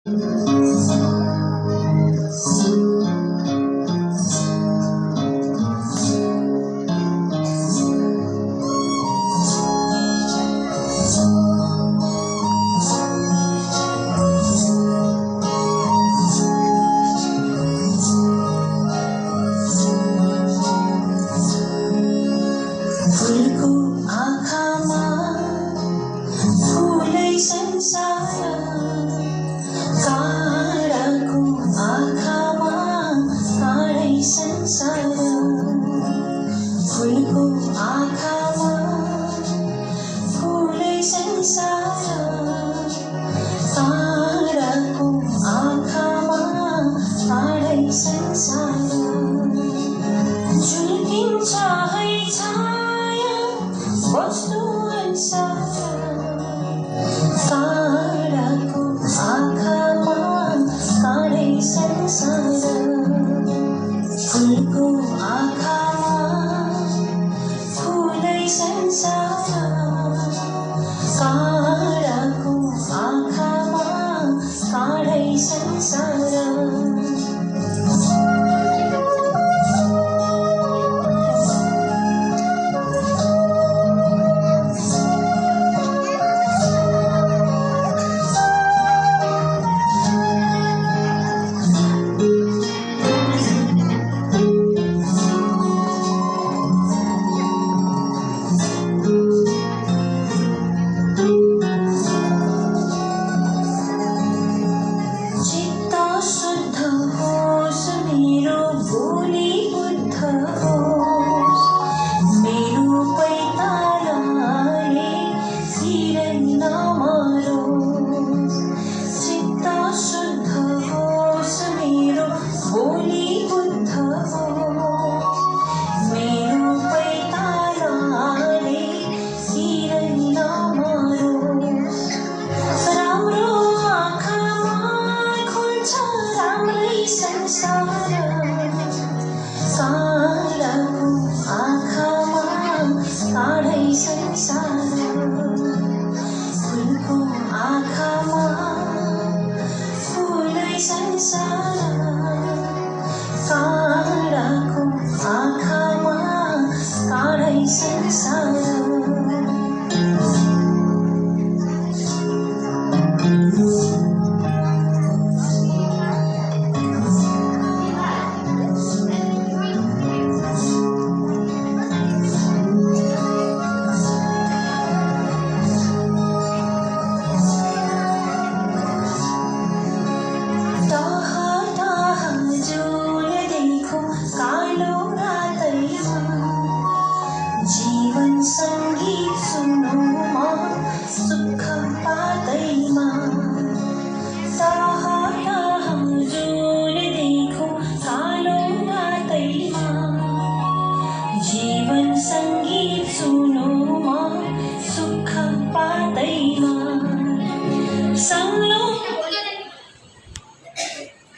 फुलको आँखामा फुलै संसार, काँडाको आँखामा काँडै संसार। फुलको आँखामा फुलै संसार, काँडाको आँखामा काँडै संसार। झुल्किन्छ है छाया वस्तु अनुसार, काँडाको आँखामा काँडै संसार। फुलको आँखामा फुलै संसार, काँडाको आँखामा काँडै संसार। काँडाको आँखामा काँडै संसार। फुलको आँखामा फुलै संसार, काँडाको आँखामा काँडै संसार। जीवन